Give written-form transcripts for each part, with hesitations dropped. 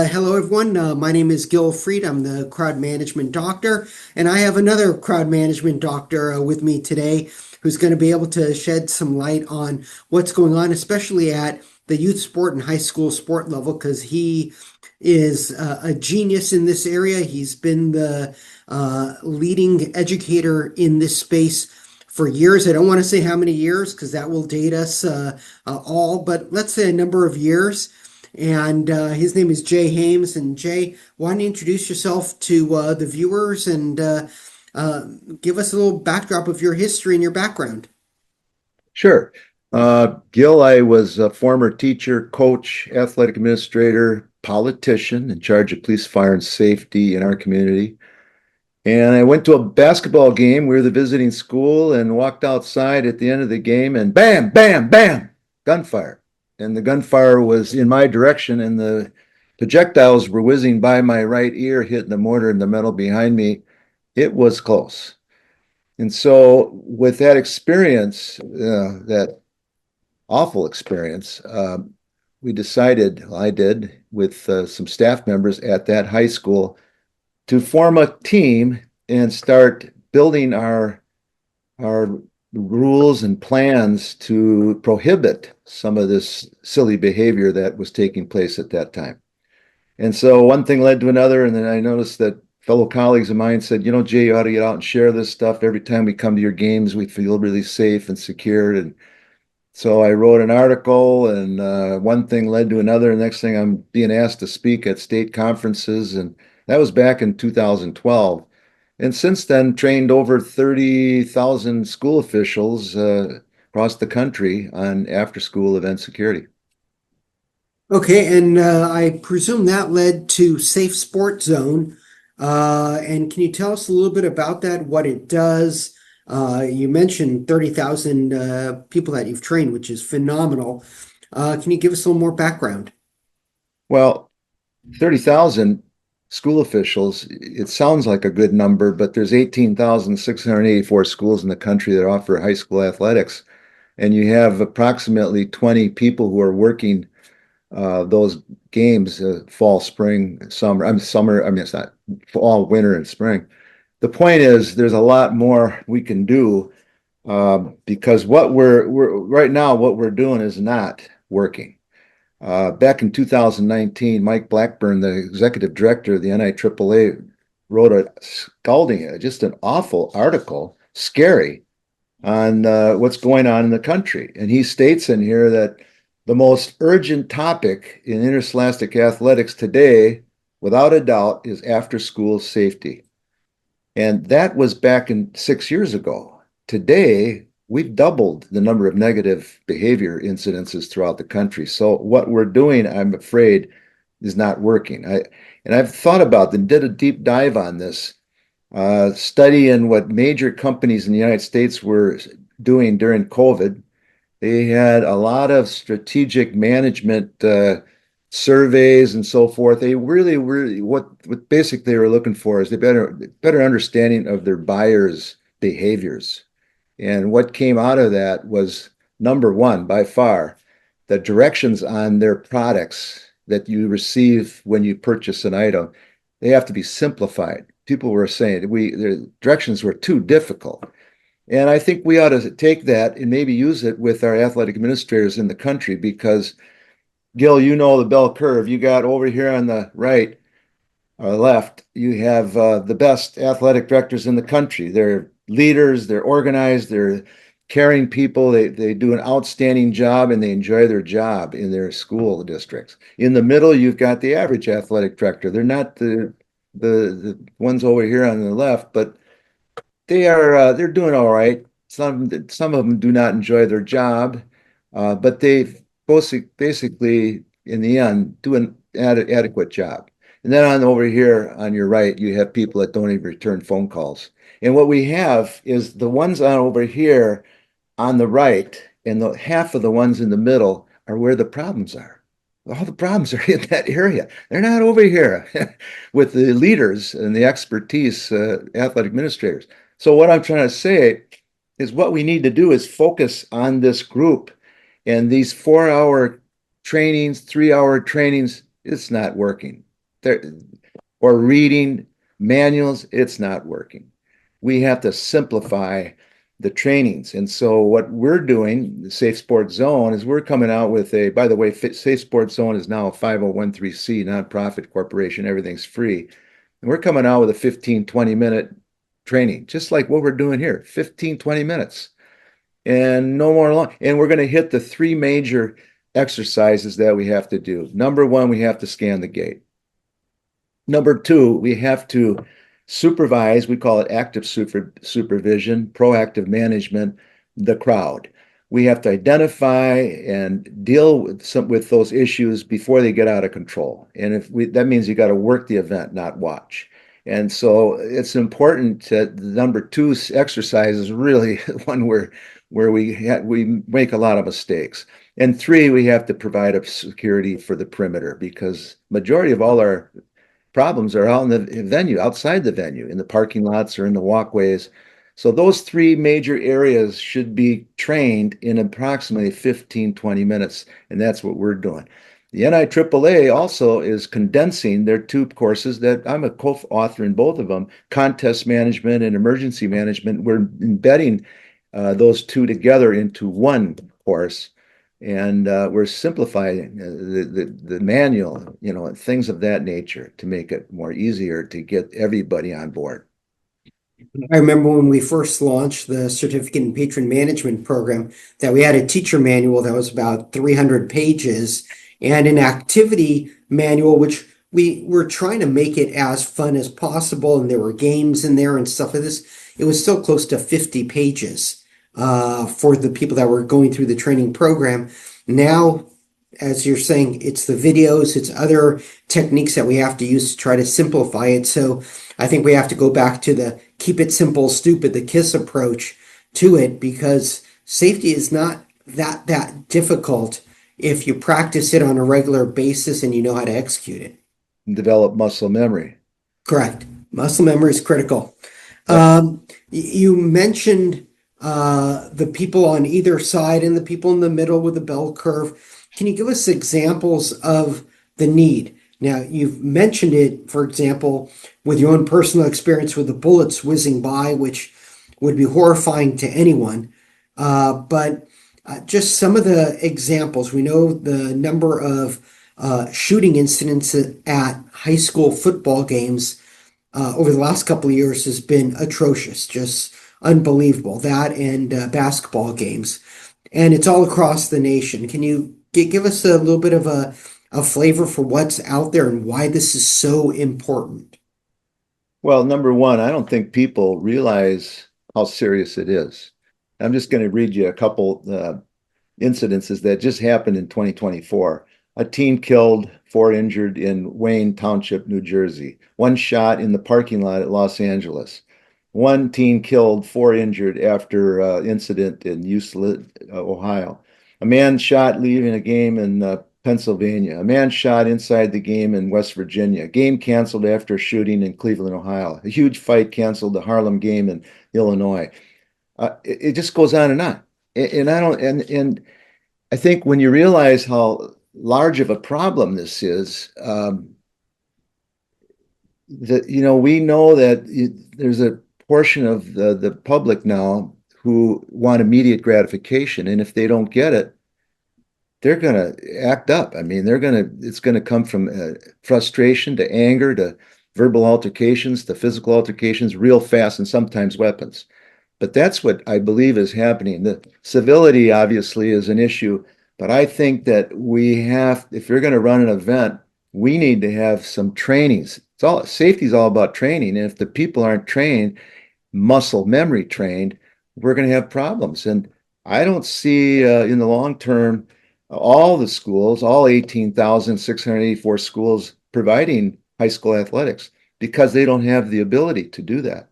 Hello, everyone. My name is Gil Fried. I'm the crowd management doctor, and I have another crowd management doctor with me today who's going to be able to shed some light on what's going on, especially at the youth sport and high school sport level, because he is a genius in this area. He's been the leading educator in this space for years. I don't want to say how many years because that will date us all, but let's say a number of years. And his name is Jay Hames. And Jay, why don't you introduce yourself to the viewers and give us a little backdrop of your history and your background? Sure. Gil, I was a former teacher, coach, athletic administrator, politician in charge of police, fire, and safety in our community. And I went to a basketball game. We were the visiting school and walked outside at the end of the game and bam, bam, bam, gunfire. And the gunfire was in my direction and the projectiles were whizzing by my right ear, hitting the mortar and the metal behind me. It was close. And so with that experience, that awful experience, we decided, well, I did, with some staff members at that high school to form a team and start building our rules and plans to prohibit some of this silly behavior that was taking place at that time. And so one thing led to another, and then I noticed that fellow colleagues of mine said, you know, Jay, you ought to get out and share this stuff. Every time we come to your games, we feel really safe and secure. And so I wrote an article, and one thing led to another. And next thing, I'm being asked to speak at state conferences, and that was back in 2012. And since then, trained over 30,000 school officials across the country on after-school event security. Okay, and I presume that led to Safe Sport Zone. And can you tell us a little bit about that, what it does? You mentioned 30,000 people that you've trained, which is phenomenal. Can you give us a little more background? Well, 30,000 school officials, it sounds like a good number, but there's 18,684 schools in the country that offer high school athletics. And you have approximately 20 people who are working those games, fall, spring, summer. It's not fall, winter, and spring. The point is, there's a lot more we can do because what we're right now, what we're doing is not working. Back in 2019, Mike Blackburn, the executive director of the NIAAA, wrote a scalding, just an awful article, scary, on what's going on in the country. And he states in here that the most urgent topic in interscholastic athletics today, without a doubt, is after school safety. And that was back in 6 years ago. Today, we've doubled the number of negative behavior incidences throughout the country. So what we're doing, I'm afraid, is not working. I've thought about and did a deep dive on this, studying what major companies in the United States were doing during COVID. They had a lot of strategic management surveys and so forth. They really, what basically they were looking for is the better understanding of their buyers' behaviors. And what came out of that was number one, by far, the directions on their products that you receive when you purchase an item, they have to be simplified. People were saying their directions were too difficult. And I think we ought to take that and maybe use it with our athletic administrators in the country because, Gil, you know the bell curve. You got over here on the right or left, you have the best athletic directors in the country. They're leaders, they're organized, they're caring people. They do an outstanding job and they enjoy their job in their school districts. In the middle, you've got the average athletic director. They're not the ones over here on the left, but they're doing all right. Some of them do not enjoy their job, but they basically in the end do an adequate job. And then on over here on your right, you have people that don't even return phone calls. And what we have is the ones on over here on the right and the half of the ones in the middle are where the problems are. All the problems are in that area. They're not over here with the leaders and the expertise, athletic administrators. So what I'm trying to say is what we need to do is focus on this group and these 4-hour trainings, 3-hour trainings, it's not working. They're, or reading manuals, it's not working. We have to simplify the trainings. And so what we're doing, the Safe Sports Zone, is we're coming out with a, by the way, Safe Sports Zone is now a 5013C nonprofit corporation. Everything's free. And we're coming out with a 15, 20-minute training, just like what we're doing here, 15, 20 minutes and no more long. And we're going to hit the three major exercises that we have to do. Number one, we have to scan the gate. Number two, we have to supervise, we call it active supervision, proactive management, the crowd. We have to identify and deal with those issues before they get out of control. And that means you got to work the event, not watch. And so it's important that the number two exercise is really one where we make a lot of mistakes. And three, we have to provide a security for the perimeter because majority of all our problems are out in the venue, outside the venue, in the parking lots or in the walkways. So those three major areas should be trained in approximately 15, 20 minutes. And that's what we're doing. The NIAAA also is condensing their two courses that I'm a co-author in both of them, contest management and emergency management. We're embedding those two together into one course. And we're simplifying the manual, and things of that nature to make it more easier to get everybody on board. I remember when we first launched the Certificate in Patron Management program that we had a teacher manual that was about 300 pages and an activity manual, which we were trying to make it as fun as possible. And there were games in there and stuff like this. It was still close to 50 pages for the people that were going through the training program. Now, as you're saying, it's the videos, it's other techniques that we have to use to try to simplify it. So I think we have to go back to the keep it simple, stupid, the KISS approach to it, because safety is not that difficult if you practice it on a regular basis and you know how to execute it. Develop muscle memory. Correct. Muscle memory is critical. You mentioned the people on either side and the people in the middle with the bell curve. Can you give us examples of the need? Now, you've mentioned it, for example, with your own personal experience with the bullets whizzing by, which would be horrifying to anyone. But just some of the examples. We know the number of shooting incidents at high school football games over the last couple of years has been atrocious, just unbelievable. That and basketball games. And it's all across the nation. Can you give us a little bit of a flavor for what's out there and why this is so important? Well, number one, I don't think people realize how serious it is. I'm just going to read you a couple incidences that just happened in 2024. A teen killed, 4 injured in Wayne Township, New Jersey. 1 shot in the parking lot at Los Angeles. 1 teen killed, 4 injured after incident in Euclid, Ohio. A man shot leaving a game in Pennsylvania. A man shot inside the game in West Virginia. Game canceled after a shooting in Cleveland, Ohio. A huge fight canceled the Harlem game in Illinois. It just goes on and on. And I think when you realize how large of a problem this is, we know that there's a portion of the public now who want immediate gratification, and if they don't get it, they're going to act up. I mean, it's going to come from frustration to anger to verbal altercations to physical altercations real fast, and sometimes weapons. But that's what I believe is happening. The civility obviously is an issue, but I think that if you're going to run an event, we need to have some trainings. Safety is all about training. And if the people aren't trained, muscle memory trained, we're going to have problems. And I don't see in the long term, all the schools, all 18,684 schools providing high school athletics because they don't have the ability to do that.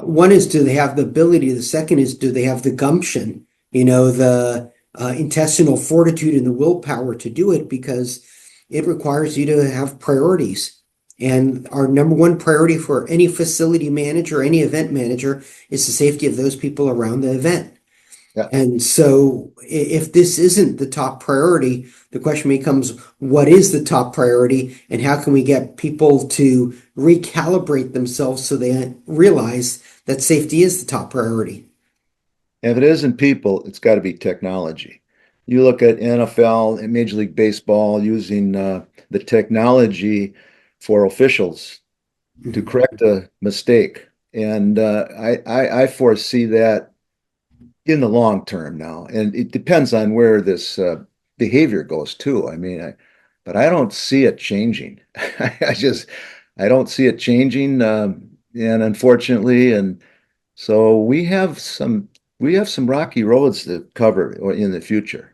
One is, do they have the ability? The second is, do they have the gumption, the intestinal fortitude and the willpower to do it, because it requires you to have priorities. And our number one priority for any facility manager, any event manager, is the safety of those people around the event. Yeah. And so if this isn't the top priority, the question becomes, what is the top priority and how can we get people to recalibrate themselves so they realize that safety is the top priority? If it isn't people, it's got to be technology. You look at NFL and Major League Baseball using the technology for officials to Mhm. correct a mistake. And I foresee that in the long term now. And it depends on where this behavior goes too. I mean, but I don't see it changing. I just, I don't see it changing. And unfortunately, and so we have some rocky roads to cover in the future.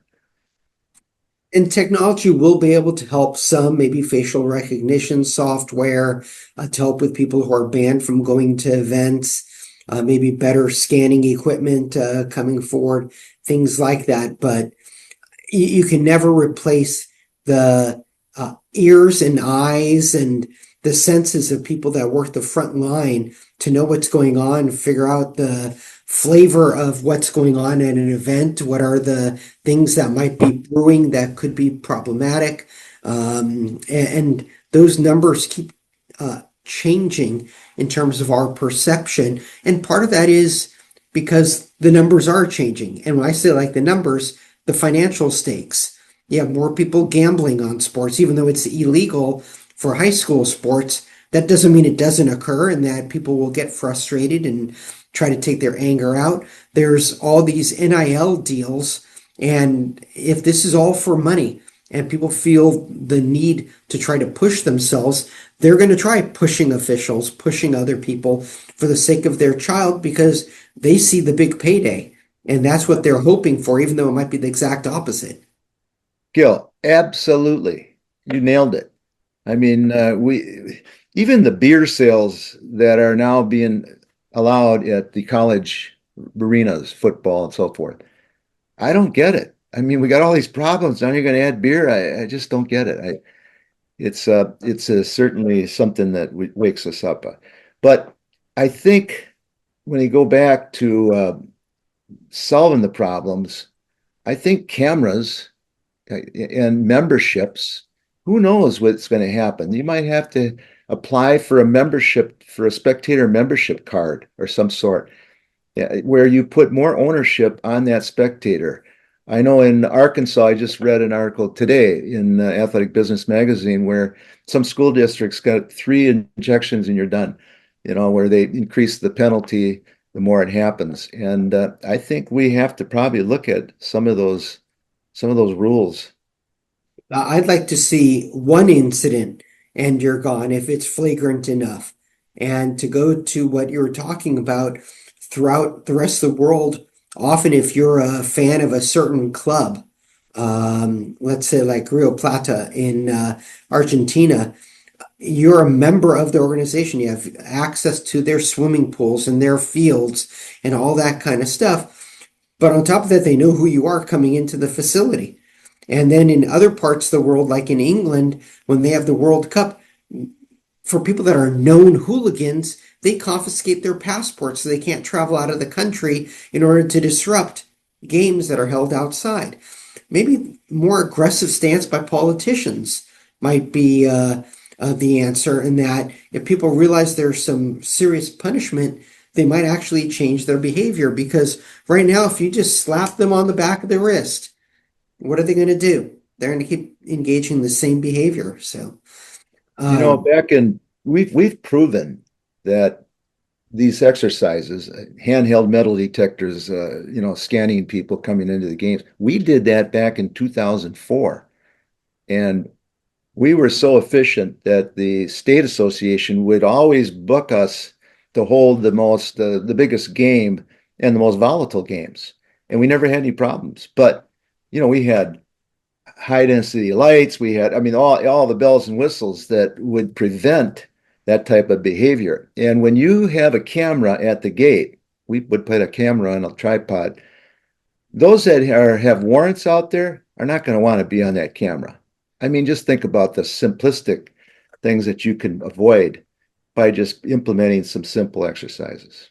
And technology will be able to help some, maybe facial recognition software, to help with people who are banned from going to events, maybe better scanning equipment coming forward, things like that. But you can never replace the ears and eyes and the senses of people that work the front line to know what's going on, figure out the flavor of what's going on at an event, what are the things that might be brewing that could be problematic. And those numbers keep changing in terms of our perception. And part of that is because the numbers are changing. And when I say like the numbers, the financial stakes. You have more people gambling on sports, even though it's illegal for high school sports. That doesn't mean it doesn't occur and that people will get frustrated and try to take their anger out. There's all these NIL deals. And if this is all for money and people feel the need to try to push themselves, they're going to try pushing officials, pushing other people for the sake of their child because they see the big payday. And that's what they're hoping for, even though it might be the exact opposite. Gil, absolutely. You nailed it. I mean, we even the beer sales that are now being allowed at the college arenas, football and so forth. I don't get it. I mean, we got all these problems. Now you're going to add beer. I just don't get it. It's certainly something that wakes us up. But I think when you go back to solving the problems, I think cameras and memberships, who knows what's going to happen? You might have to apply for a membership, for a spectator membership card or some sort, where you put more ownership on that spectator. I know in Arkansas, I just read an article today in Athletic Business Magazine where some school districts got 3 injections and you're done, where they increase the penalty the more it happens. And I think we have to probably look at some of those rules. I'd like to see one incident and you're gone if it's flagrant enough. And to go to what you were talking about throughout the rest of the world, often if you're a fan of a certain club, let's say like Rio Plata in Argentina, you're a member of the organization. You have access to their swimming pools and their fields and all that kind of stuff. But on top of that, they know who you are coming into the facility. And then in other parts of the world, like in England, when they have the World Cup, for people that are known hooligans, they confiscate their passports so they can't travel out of the country in order to disrupt games that are held outside. Maybe more aggressive stance by politicians might be the answer, in that if people realize there's some serious punishment, they might actually change their behavior. Because right now, if you just slap them on the back of the wrist, what are they going to do? They're going to keep engaging in the same behavior. So, um, Back in we've proven that these exercises, handheld metal detectors, scanning people coming into the games, we did that back in 2004. And we were so efficient that the state association would always book us to hold the biggest game and the most volatile games. And we never had any problems. But, we had high density lights. We had, I mean, all the bells and whistles that would prevent that type of behavior. And when you have a camera at the gate, we would put a camera on a tripod. Those that have warrants out there are not going to want to be on that camera. I mean, just think about the simplistic things that you can avoid by just implementing some simple exercises.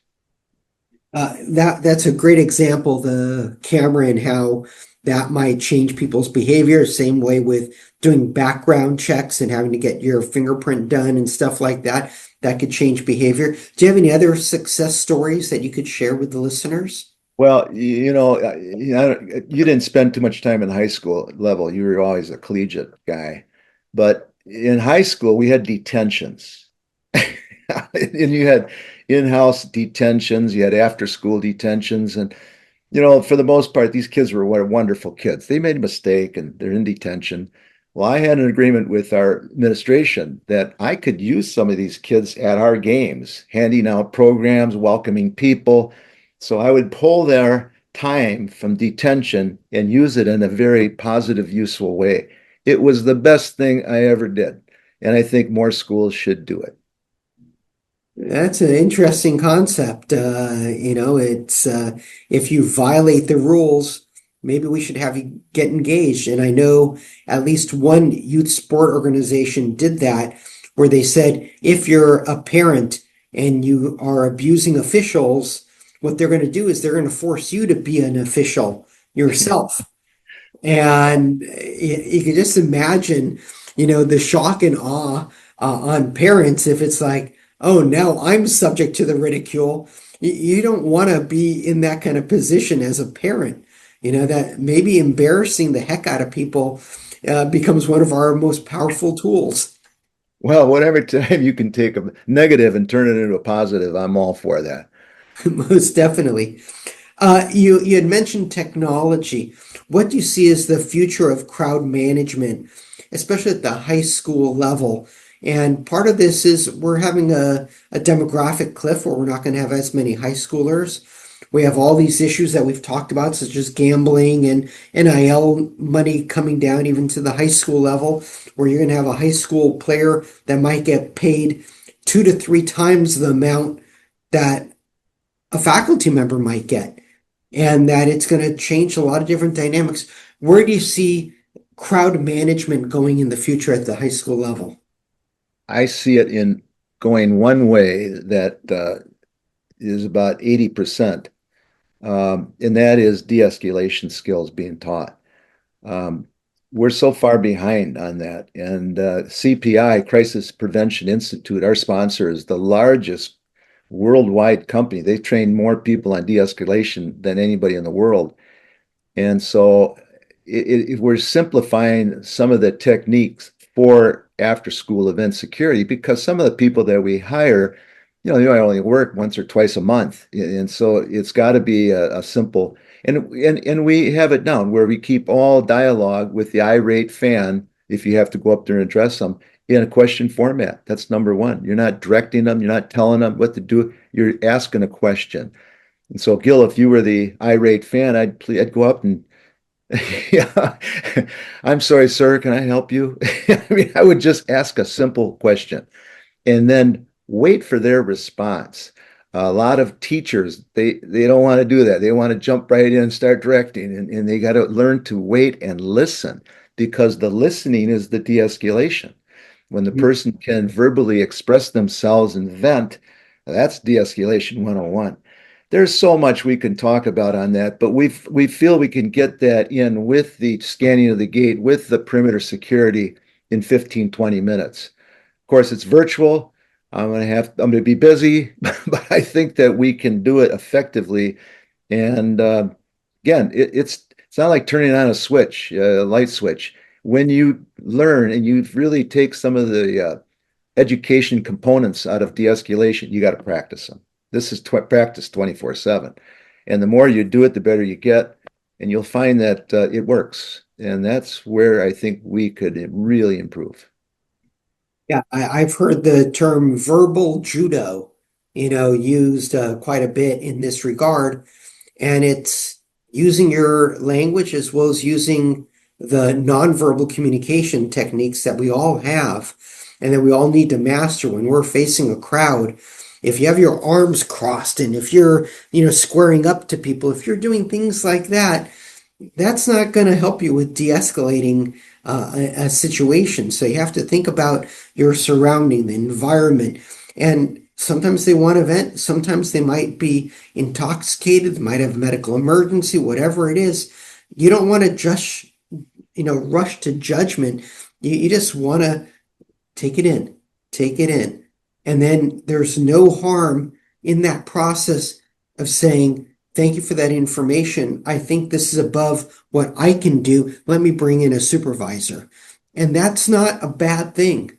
That's a great example, the camera and how that might change people's behavior. Same way with doing background checks and having to get your fingerprint done and stuff like that. That could change behavior. Do you have any other success stories that you could share with the listeners? Well, you didn't spend too much time in high school level. You were always a collegiate guy. But in high school, we had detentions. And you had in-house detentions, you had after-school detentions. And, for the most part, these kids were wonderful kids. They made a mistake and they're in detention. Well, I had an agreement with our administration that I could use some of these kids at our games, handing out programs, welcoming people. So I would pull their time from detention and use it in a very positive, useful way. It was the best thing I ever did. And I think more schools should do it. That's an interesting concept. It's if you violate the rules, maybe we should have you get engaged. And I know at least one youth sport organization did that, where they said if you're a parent and you are abusing officials, what they're going to do is they're going to force you to be an official yourself. And you can just imagine, the shock and awe on parents if it's like, oh, now I'm subject to the ridicule. You don't want to be in that kind of position as a parent. That maybe embarrassing the heck out of people becomes one of our most powerful tools. Well, whatever time you can take a negative and turn it into a positive, I'm all for that. Most definitely. You had mentioned technology. What do you see as the future of crowd management, especially at the high school level? And part of this is we're having a demographic cliff where we're not going to have as many high schoolers. We have all these issues that we've talked about, such as gambling and NIL money coming down even to the high school level, where you're going to have a high school player that might get paid 2 to 3 times the amount that a faculty member might get, and that it's going to change a lot of different dynamics. Where do you see crowd management going in the future at the high school level? I see it in going one way that is about 80%, and that is de-escalation skills being taught. Um, we're so far behind on that. And CPI, Crisis Prevention Institute, our sponsor, is the largest worldwide company. They train more people on de-escalation than anybody in the world. And so we're simplifying some of the techniques for after school event security because some of the people that we hire, they only work once or twice a month. And so it's got to be a simple, and we have it down where we keep all dialogue with the irate fan, if you have to go up there and address them, in a question format. That's number one. You're not directing them, you're not telling them what to do, you're asking a question. And so, Gil, if you were the irate fan, I'd go up and, yeah, I'm sorry, sir, can I help you? I mean, I would just ask a simple question and then wait for their response. A lot of teachers, they don't want to do that. They want to jump right in and start directing, and they got to learn to wait and listen because the listening is the de-escalation. When the person can verbally express themselves and vent, that's de-escalation 101. There's so much we can talk about on that, but we feel we can get that in with the scanning of the gate, with the perimeter security in 15, 20 minutes. Of course, it's virtual. I'm going to be busy, but I think that we can do it effectively. And again, it's not like turning on a switch, a light switch. When you learn and you really take some of the education components out of de-escalation, you got to practice them. This is practice 24/7. And the more you do it, the better you get. And you'll find that it works. And that's where I think we could really improve. Yeah, I've heard the term verbal judo, used quite a bit in this regard. And it's using your language as well as using the nonverbal communication techniques that we all have and that we all need to master when we're facing a crowd. If you have your arms crossed and if you're, squaring up to people, if you're doing things like that, that's not going to help you with de-escalating a situation. So you have to think about your surrounding, the environment. And Sometimes they want to vent. Sometimes they might be intoxicated, might have medical emergency, whatever it is. You don't want to just, rush to judgment. You just want to take it in, take it in. And then there's no harm in that process of saying, thank you for that information. I think this is above what I can do. Let me bring in a supervisor. And that's not a bad thing.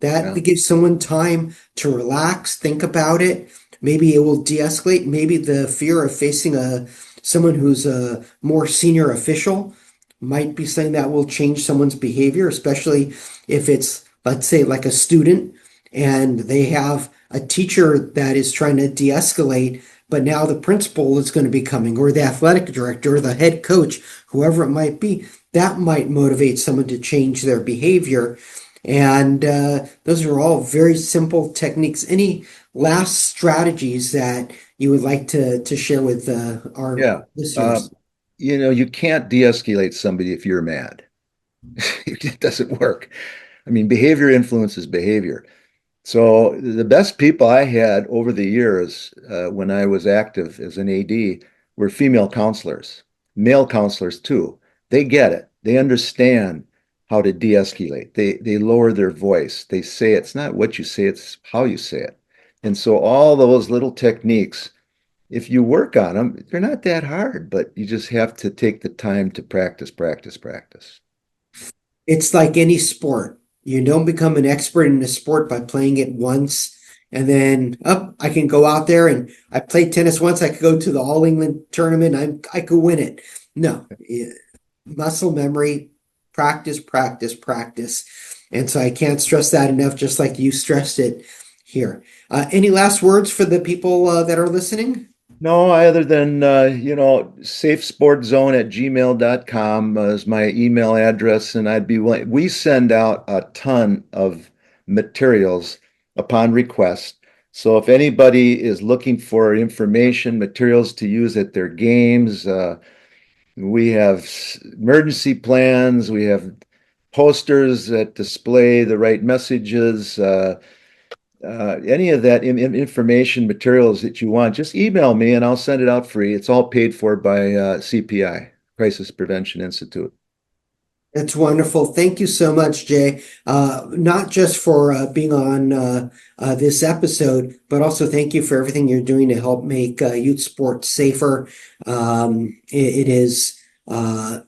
That Yeah. gives someone time to relax, think about it. Maybe it will de-escalate. Maybe the fear of facing someone who's a more senior official might be something that will change someone's behavior, especially if it's, let's say, like a student and they have a teacher that is trying to de-escalate, but now the principal is going to be coming, or the athletic director, or the head coach, whoever it might be. That might motivate someone to change their behavior. And those are all very simple techniques. Any last strategies that you would like to share with our Yeah. listeners? You can't de-escalate somebody if you're mad. It doesn't work. I mean, behavior influences behavior. So the best people I had over the years, when I was active as an AD, were female counselors, male counselors too. They get it. They understand how to de-escalate. They lower their voice. They say it's not what you say, it's how you say it. And so all those little techniques, if you work on them, they're not that hard, but you just have to take the time to practice, practice, practice. It's like any sport. You don't become an expert in a sport by playing it once and then I can go out there and I played tennis once. I could go to the All England tournament. I could win it. No, muscle memory, practice, practice, practice. And so I can't stress that enough, just like you stressed it here. Any last words for the people that are listening? No, other than safesportzone@gmail.com is my email address, and I'd be willing. We send out a ton of materials upon request. So if anybody is looking for information, materials to use at their games, we have emergency plans, we have posters that display the right messages. Any of that information materials that you want, just email me and I'll send it out free. It's all paid for by CPI, Crisis Prevention Institute. That's wonderful. Thank you so much, Jay. Not just for being on this episode, but also thank you for everything you're doing to help make youth sports safer. It is, one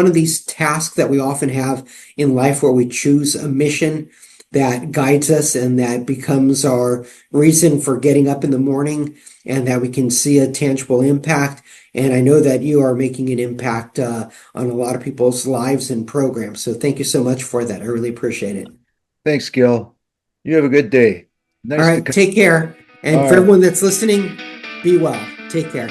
of these tasks that we often have in life where we choose a mission that guides us and that becomes our reason for getting up in the morning and that we can see a tangible impact. And I know that you are making an impact on a lot of people's lives and programs. So thank you so much for that. I really appreciate it. Thanks, Gil. You have a good day. All Nice to right, come. take care. And All for right. everyone that's listening, be well. Take care.